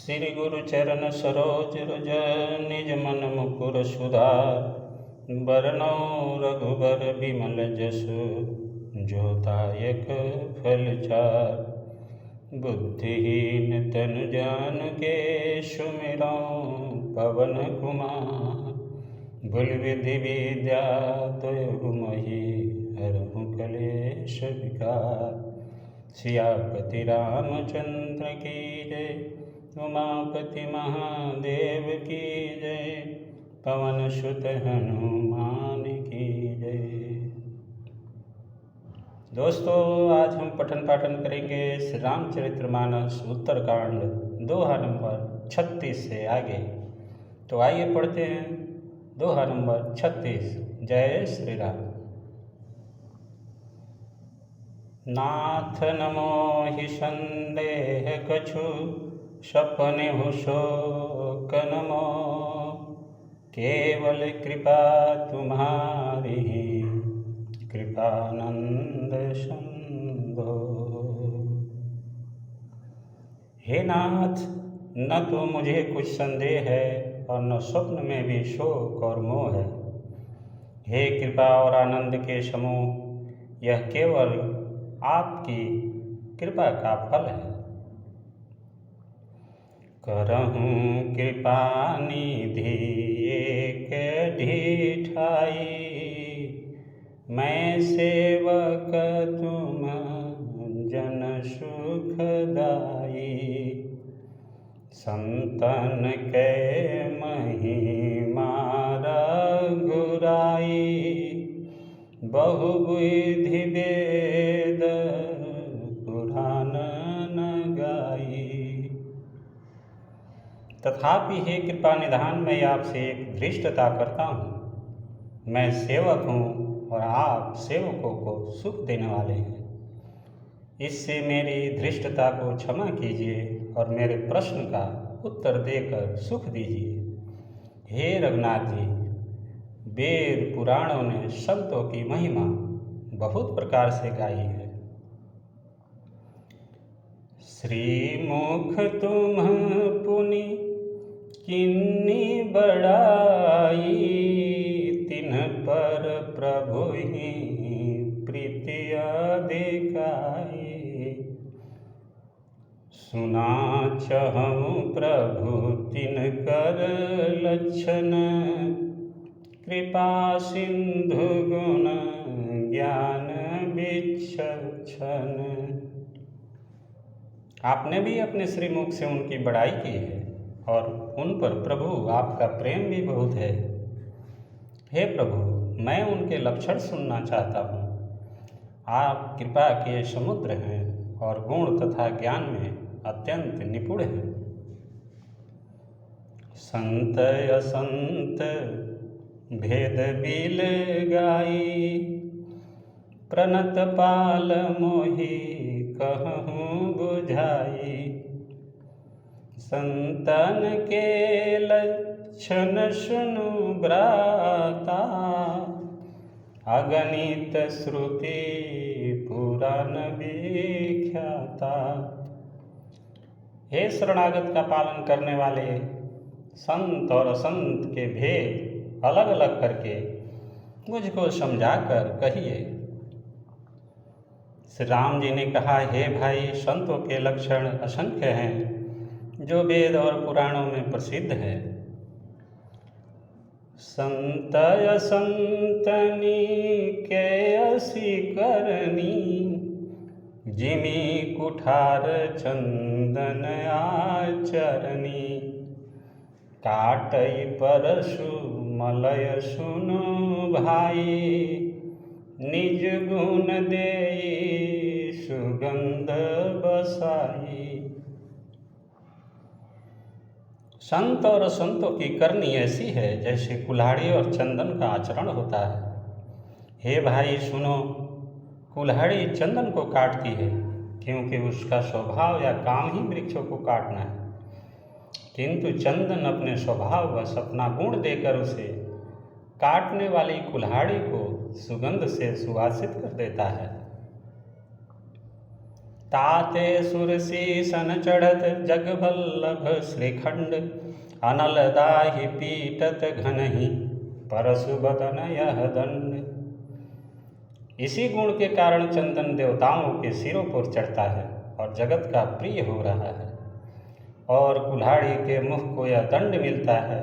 श्री गुरु चरण सरोज रज निज मन मुकुर सुधार। बरनौ रघुबर बिमल जसु जो दायक फल चार। बुद्धिहीन तनु जानुके सुमिरौ पवन कुमार। बुल विधि विद्या द्वयहु मही हरहु कलेश विकार। सियापति रामचंद्र की जय, उमापति महादेव की जय, पवन सुत हनुमान की जय। दोस्तों, आज हम पठन पाठन करेंगे श्री रामचरितमानस उत्तरकांड दोहा नंबर 36 से आगे। तो आइए पढ़ते हैं दोहा नंबर 36। जय श्री राम। नाथ नमो हि संदेह कछु, सपने हो शोक नमो। केवल कृपा तुम्हारी, कृपानंद संदो। हे नाथ, न तो मुझे कुछ संदेह है और न स्वप्न में भी शोक और मोह है। हे कृपा और आनंद के समूह, यह केवल आपकी कृपा का फल है। करहूँ कृपा निधि एक ढिठाई, मैं सेवक तुम जन सुखदाई। संतन के महिमा रघुराई, बहुविधि वेद पुराण न गाई। तथापि हे कृपा निधान, मैं आपसे एक धृष्टता करता हूँ। मैं सेवक हूँ और आप सेवकों को सुख देने वाले हैं। इससे मेरी धृष्टता को क्षमा कीजिए और मेरे प्रश्न का उत्तर देकर सुख दीजिए। हे रघुनाथ जी, वेद पुराणों ने संतों की महिमा बहुत प्रकार से गाई है। श्रीमुख तुम पुनि किन्नी बड़ाई, तिन्ह पर प्रभु ही प्रीतिया दिखाई। सुना चहु प्रभु तिनकर लक्षण, कृपा सिंधु गुण ज्ञान विचक्षण। आपने भी अपने श्रीमुख से उनकी बड़ाई की है और उन पर प्रभु आपका प्रेम भी बहुत है। हे प्रभु, मैं उनके लक्षण सुनना चाहता हूँ। आप कृपा के समुद्र हैं और गुण तथा ज्ञान में अत्यंत निपुण हैं। संत असंत भेद बिल गाई, प्रणत पाल मोहि कहूँ बुझाई। संतन के लक्षण सुनु ब्राता, अगणित श्रुति पुराण विख्याता। हे शरणागत का पालन करने वाले, संत और असंत के भेद अलग अलग करके मुझको समझाकर कहिए। श्री राम जी ने कहा, हे भाई, संतों के लक्षण असंख्य हैं जो वेद और पुराणों में प्रसिद्ध है। संत असंतनी के असी करनी, जिमी कुठार चंदन आचरणी। काटई परशु मलय सुनु भाई, निज गुण देई सुगंध बसाई। संत और संतों की करनी ऐसी है जैसे कुल्हाड़ी और चंदन का आचरण होता है। हे भाई सुनो, कुल्हाड़ी चंदन को काटती है क्योंकि उसका स्वभाव या काम ही वृक्षों को काटना है, किंतु चंदन अपने स्वभाव वश अपना गुण देकर उसे काटने वाली कुल्हाड़ी को सुगंध से सुवासित कर देता है। ताते सुरसी सन चढ़त जग वल्लभ श्रीखंड, अनल दाहि पीटत घनहि परशु बदन यह दंड। इसी गुण के कारण चंदन देवताओं के सिरों पर चढ़ता है और जगत का प्रिय हो रहा है, और कुल्हाड़ी के मुख को यह दंड मिलता है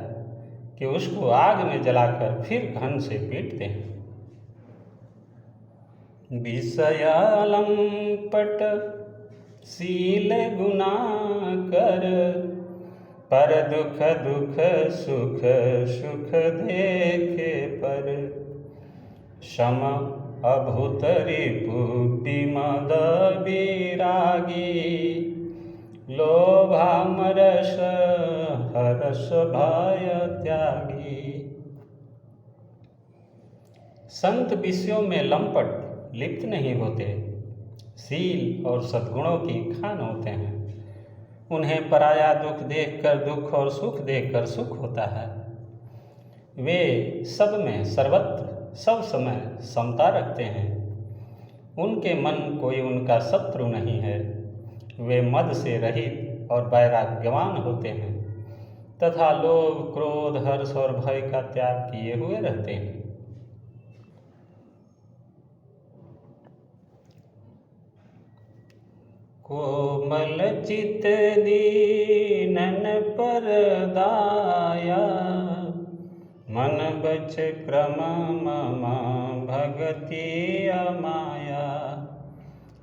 कि उसको आग में जलाकर फिर घन से पीटते हैं। विषयालंपट शील गुना कर, पर दुख दुख सुख सुख देखे पर। सम अभूत रिपु विमद विरागी, लोभामरस हरस भय त्यागी। संत विषयों में लंपट लिप्त नहीं होते, शील और सद्गुणों की खान होते हैं। उन्हें पराया दुख देखकर दुख और सुख देखकर सुख होता है। वे सब में सर्वत्र सब समय समता रखते हैं। उनके मन कोई उनका शत्रु नहीं है। वे मद से रहित और वैराग्यवान होते हैं तथा लोभ क्रोध हर्ष और भय का त्याग किए हुए रहते हैं। कोमल चित दीनन पर दाया, मन बच क्रम मम भगति अमाया।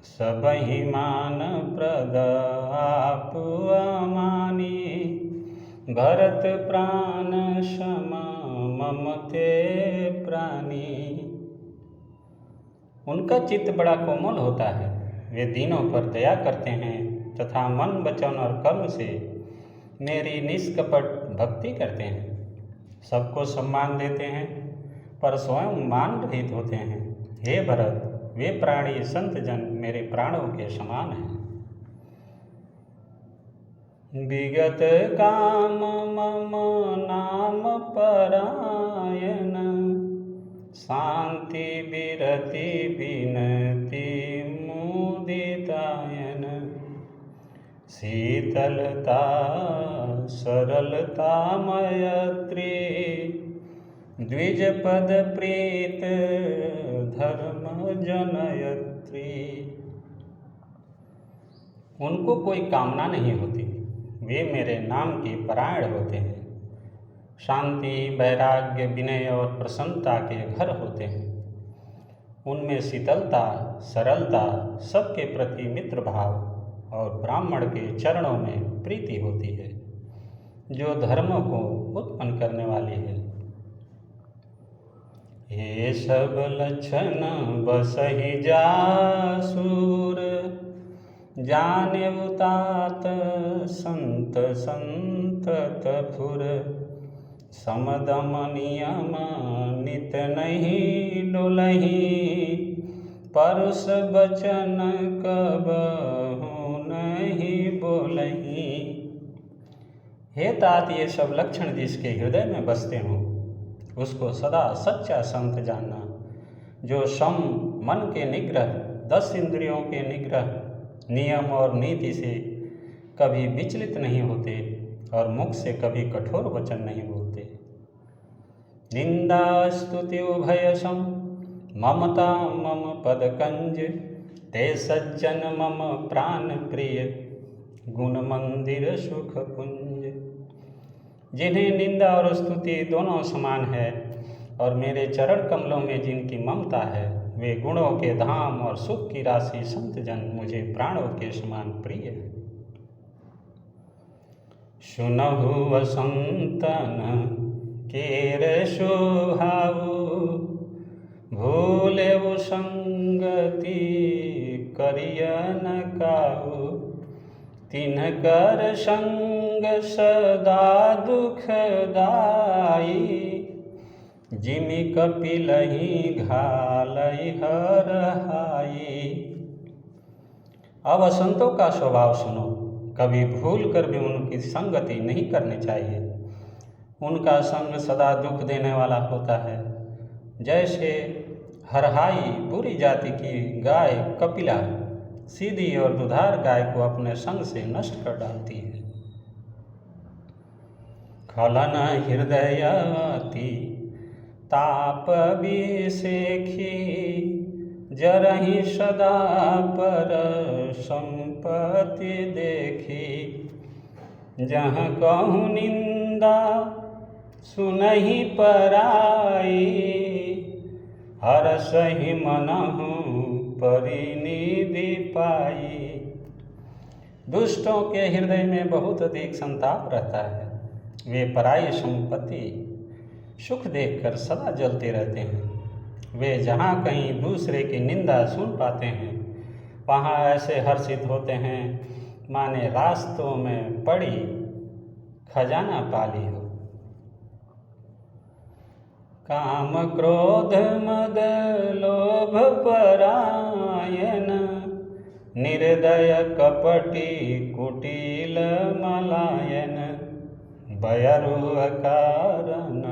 सबहि मान प्रद आप अमानी, भरत प्राण सम मम ते प्राणी। उनका चित्त बड़ा कोमल होता है। वे दीनों पर दया करते हैं तथा मन वचन और कर्म से मेरी निष्कपट भक्ति करते हैं। सबको सम्मान देते हैं पर स्वयं मान रहित होते हैं। हे भरत, वे प्राणी संत जन मेरे प्राणों के समान हैं। विगत काम मम नाम परायण, शांति विरति विनति मुदितायन। शीतलता सरलता मैत्री, द्विजपद प्रीत धर्म जनयत्री। उनको कोई कामना नहीं होती। वे मेरे नाम के परायण होते हैं। शांति वैराग्य विनय और प्रसन्नता के घर होते हैं। उनमें शीतलता सरलता सबके प्रति मित्र भाव और ब्राह्मण के चरणों में प्रीति होती है जो धर्म को उत्पन्न करने वाली है। ये सब लक्षण बसहि जासूर, जाने उतात संत संतत फुर। समदम नियम नित नहीं डोलहि, परुष बचन कबहु नहीं बोलहि। हे तात, ये सब लक्षण जिसके हृदय में बसते हों उसको सदा सच्चा संत जानना, जो सम मन के निग्रह 10 इंद्रियों के निग्रह नियम और नीति से कभी विचलित नहीं होते और मुख से कभी कठोर वचन नहीं बोलते। निंदा स्तुति उभय सम, ममता मम पद कंज। ते सज्जन मम प्राण प्रिय, गुण मंदिर सुख पुंज। जिन्हें निंदा और स्तुति दोनों समान है और मेरे चरण कमलों में जिनकी ममता है, वे गुणों के धाम और सुख की राशि संत जन मुझे प्राणों के समान प्रिय है। सुनहु वसंतन केर शोभाऊ, भूलेउ संगति करिय न काहू। तिन्हकर संग सदा दुखदाई, जिमि कपिलहि घालई हरहाई। अब वसंतों का स्वभाव सुनो। कभी भूल कर भी उनकी संगति नहीं करनी चाहिए। उनका संग सदा दुख देने वाला होता है। जैसे हरहाई बुरी जाति की गाय कपिला सीधी और दुधार गाय को अपने संग से नष्ट कर डालती है। खलन हृदयवती ताप विसेखी, जरहि सदा पर संपत्ति देखी। जहाँ कहूँ निंदा सुनहि पराई, हरसहि मनहु परिनिधि पाई। दुष्टों के हृदय में बहुत अधिक संताप रहता है। वे पराई संपत्ति सुख देखकर सदा जलते रहते हैं। वे जहाँ कहीं दूसरे की निंदा सुन पाते हैं, वहाँ ऐसे हर्षित होते हैं माने रास्तों में पड़ी खजाना पाली हो। काम क्रोध मद लोभ परायण, निर्दय कपटी कुटिल मलायन। बयरु अकारण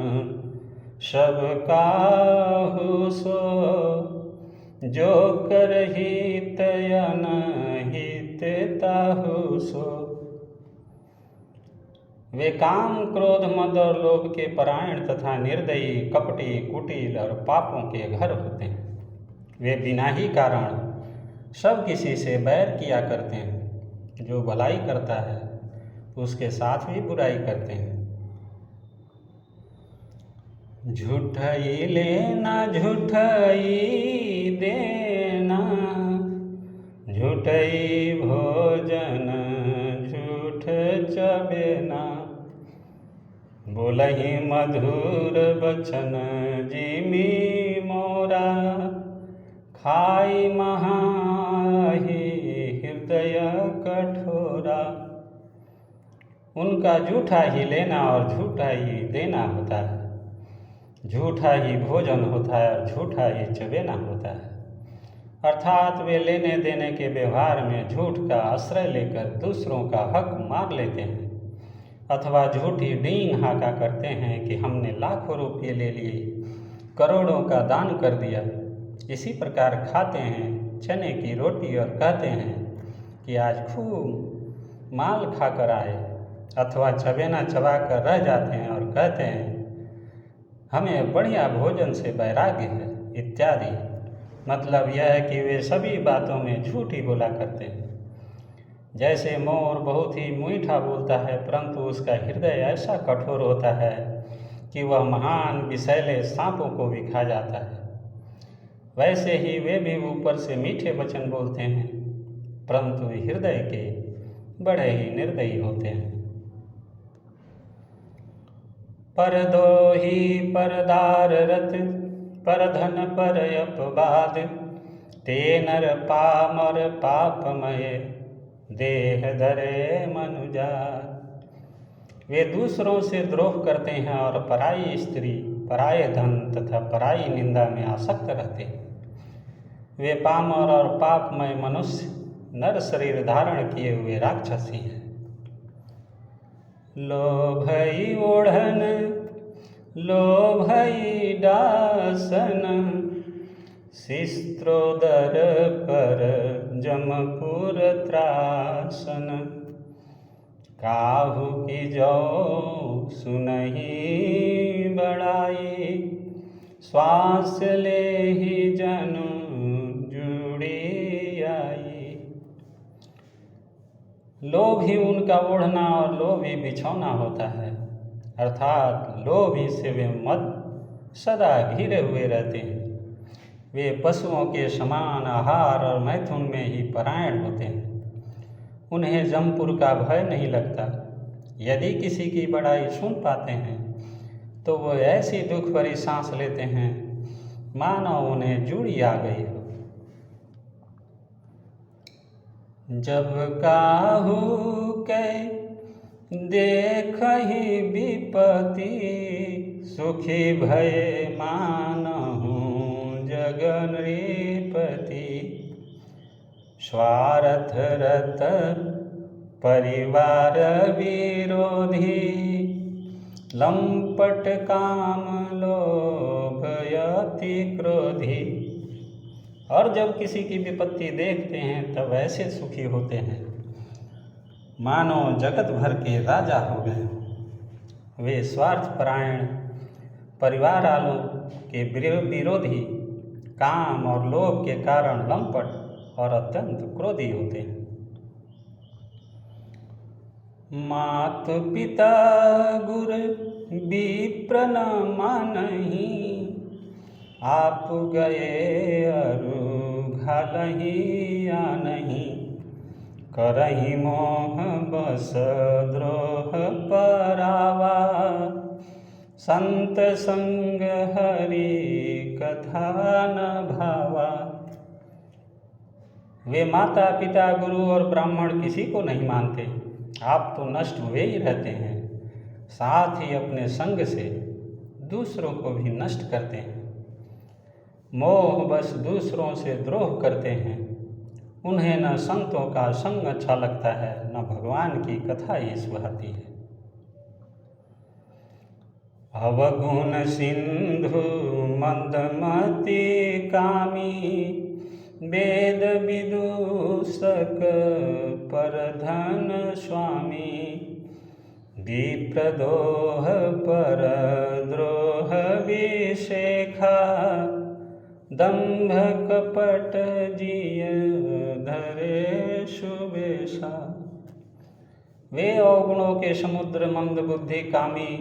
सब काहू सो, जो कर हित अनहित ताहू सो। वे काम क्रोध मद और लोभ के परायण तथा निर्दयी कपटी कुटिल और पापों के घर होते हैं। वे बिना ही कारण सब किसी से बैर किया करते हैं। जो भलाई करता है उसके साथ भी बुराई करते हैं। झूठई लेना झूठई देना, झूठई भोजन झूठ चबेना। बोलहि मधुर बचन जिमी मोरा, खाई महाहि हृदय कठोरा। उनका झूठा ही लेना और झूठा ही देना होता है। झूठा ही भोजन होता है और झूठा ही चबेना होता है। अर्थात वे लेने देने के व्यवहार में झूठ का आश्रय लेकर दूसरों का हक मार लेते हैं, अथवा झूठी डींग हाका करते हैं कि हमने लाखों रुपये ले लिए, करोड़ों का दान कर दिया। इसी प्रकार खाते हैं चने की रोटी और कहते हैं कि आज खूब माल खाकर आए, अथवा चबेना चबा कर रह जाते हैं और कहते हैं हमें बढ़िया भोजन से वैराग्य है इत्यादि। मतलब यह है कि वे सभी बातों में झूठ ही बोला करते हैं। जैसे मोर बहुत ही मीठा बोलता है, परंतु उसका हृदय ऐसा कठोर होता है कि वह महान विषैले सांपों को भी खा जाता है, वैसे ही वे भी ऊपर से मीठे वचन बोलते हैं, परंतु हृदय के बड़े ही निर्दयी होते हैं। पर दोही परदार रत, पर धन पर अपवाद। ते नर पामर पापमय, देह धरे मनुजात। वे दूसरों से द्रोह करते हैं और पराई स्त्री, पराये धन तथा पराई निंदा में आसक्त रहते हैं। वे पामर और पापमय मनुष्य नर शरीर धारण किए हुए राक्षसी हैं। लोभई ओढ़न लोभई डासन, शिस्त्रोदर पर जमपुर त्रासन। काहू की जो सुनहि बड़ाई, श्वास ले ही जनु जुड़ी आई। लोभ ही उनका ओढ़ना और लोभ ही बिछौना होता है, अर्थात लोभ ही से वे मद सदा घिरे हुए रहते हैं। वे पशुओं के समान आहार और मैथुन में ही परायण होते हैं। उन्हें जमपुर का भय नहीं लगता। यदि किसी की बड़ाई सुन पाते हैं तो वो ऐसी दुख भरी सांस लेते हैं मानो उन्हें जूड़ी आ गई हो। जब काहू कै देखहि विपत्ति, सुखी भय मानहु जगन नृपति। स्वार्थ रत परिवार विरोधी, लंपट काम लोभ अति क्रोधी। और जब किसी की विपत्ति देखते हैं तब ऐसे सुखी होते हैं मानो जगत भर के राजा हो गए। वे स्वार्थपरायण, परिवार वालों के विरोधी, काम और लोभ के कारण लंपट और अत्यंत क्रोधी होते हैं। मात पिता गुर विप्र न मानहि, आप गए अरु घालहि आनहि, करहि मोह बस द्रोह परावा, संत संग हरि कथा न भावा। वे माता पिता गुरु और ब्राह्मण किसी को नहीं मानते। आप तो नष्ट हुए ही रहते हैं, साथ ही अपने संग से दूसरों को भी नष्ट करते हैं। मोह बस दूसरों से द्रोह करते हैं। उन्हें न संतों का संग अच्छा लगता है, न भगवान की कथा ही सुहाती है। अवगुण सिंधु मंदमति कामी, वेद विदूषक परधन स्वामी, विप्रदोह पर द्रोह विशेखा, दंभ कपट जिय धरे शुभेशा। वे अवगुणों के समुद्र, मंद बुद्धि, कामी,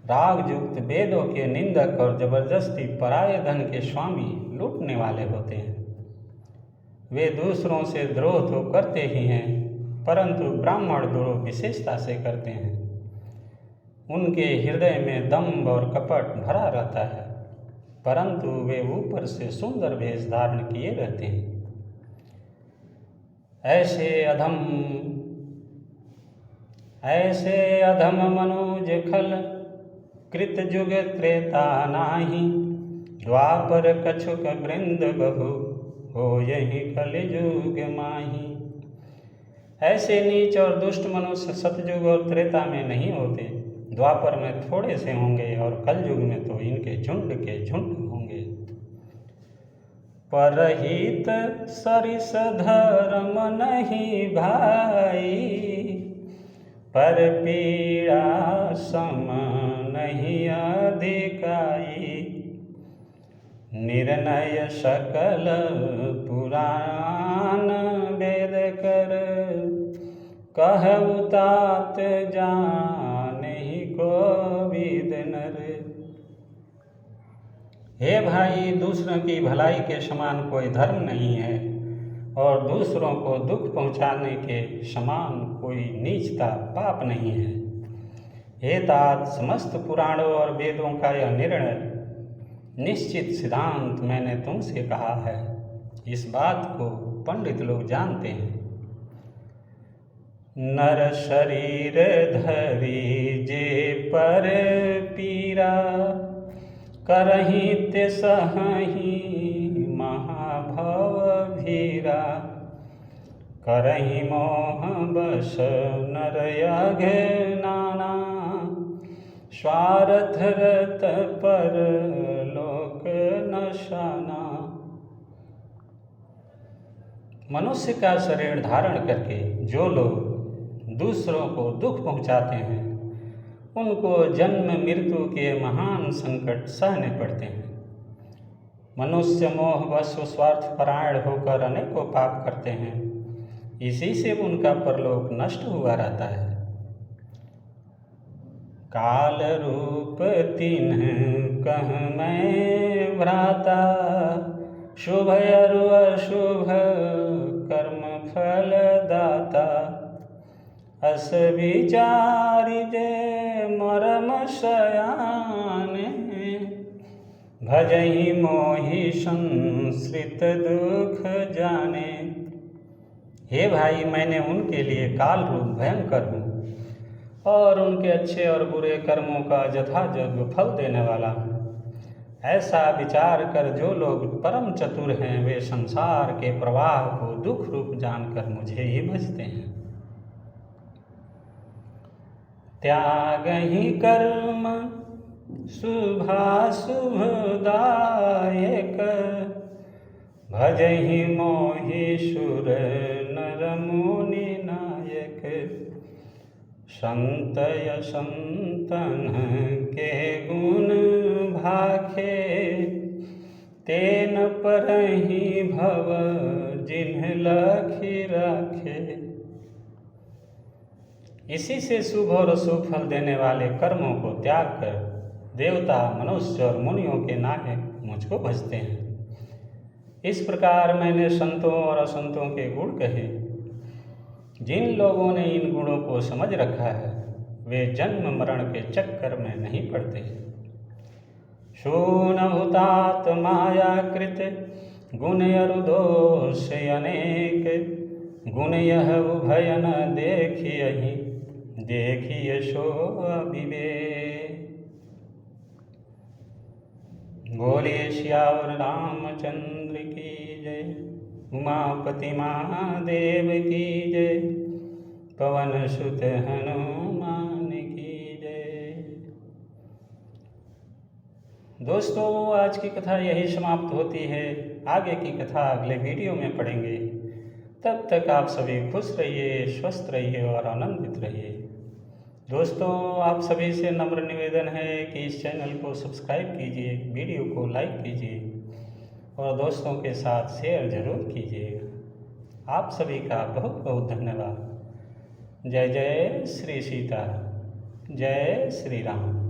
रागयुक्त, वेदों के निंदक और जबरदस्ती पराये धन के स्वामी, लूटने वाले होते हैं। वे दूसरों से द्रोह तो करते ही हैं, परंतु ब्राह्मण द्रोह विशेषता से करते हैं। उनके हृदय में दंभ और कपट भरा रहता है, परंतु वे ऊपर से सुंदर वेश धारण किए रहते हैं। ऐसे अधम मनुज खल कृत युग त्रेता नाही, द्वापर कछुक वृंद बहु हो यही कलियुग माही। ऐसे नीच और दुष्ट मनुष्य सतयुग और त्रेता में नहीं होते, द्वापर में थोड़े से होंगे और कलयुग में तो इनके झुंड के झुंड होंगे। परहित सरिस धर्म नहीं भाई, पर पीड़ा सम नहीं अधिकाई, निर्णय सकल पुराण वेद कर, कहु तात जाने को विद नर। हे भाई, दूसरों की भलाई के समान कोई धर्म नहीं है और दूसरों को दुख पहुँचाने के समान कोई नीचता पाप नहीं है। हे तात, समस्त पुराणों और वेदों का यह निर्णय निश्चित सिद्धांत मैंने तुमसे कहा है। इस बात को पंडित लोग जानते हैं। नर शरीर धरी जे पर पीरा, करहि ते सहहि महाभव भीरा, करहि मोह बस नर अज्ञाना, स्वार्थ रत पर लोक नशाना। मनुष्य का शरीर धारण करके जो लोग दूसरों को दुख पहुंचाते हैं, उनको जन्म मृत्यु के महान संकट सहने पड़ते हैं। मनुष्य मोहवश स्वार्थपरायण होकर अनेकों पाप करते हैं, इसी से उनका परलोक नष्ट हुआ रहता है। काल रूप तिन्ह कह मैं भ्राता, शुभ अरु अशुभ कर्म फल दाता, अस विचारि जे मरम शयाने, भजहि मोहि संश्रित दुख जाने। हे भाई, मैंने उनके लिए काल रूप भयंकर हूँ और उनके अच्छे और बुरे कर्मों का यथायोग्य फल देने वाला हूँ। ऐसा विचार कर जो लोग परम चतुर हैं, वे संसार के प्रवाह को दुख रूप जानकर मुझे ही भजते हैं। त्याग ही कर्म शुभाशुभदायक, भजहि मोहि सुर नर मुनि नायक, संतय संतन के गुण भाखे, तेन परहि भव जिन्ह लखि राखे। इसी से शुभ और शुभ फल देने वाले कर्मों को त्याग कर देवता, मनुष्य और मुनियों के नायक मुझको भजते हैं। इस प्रकार मैंने संतों और असंतों के गुण कहे। जिन लोगों ने इन गुणों को समझ रखा है वे जन्म मरण के चक्कर में नहीं पड़ते। शूनहु तात मायाकृत गुण अरु दोष अनेक, गुण यह उभय न देखियहि, देखिए सो अविवेक। बोलिए सियावर रामचंद्र की जय, उमापति महादेव की जय, पवन सुत हनुमान की जय। दोस्तों, आज की कथा यही समाप्त होती है। आगे की कथा अगले वीडियो में पढ़ेंगे। तब तक आप सभी खुश रहिए, स्वस्थ रहिए और आनंदित रहिए। दोस्तों, आप सभी से नम्र निवेदन है कि इस चैनल को सब्सक्राइब कीजिए, वीडियो को लाइक कीजिए और दोस्तों के साथ शेयर ज़रूर कीजिएगा। आप सभी का बहुत बहुत धन्यवाद। जय जय श्री सीता, जय श्री राम।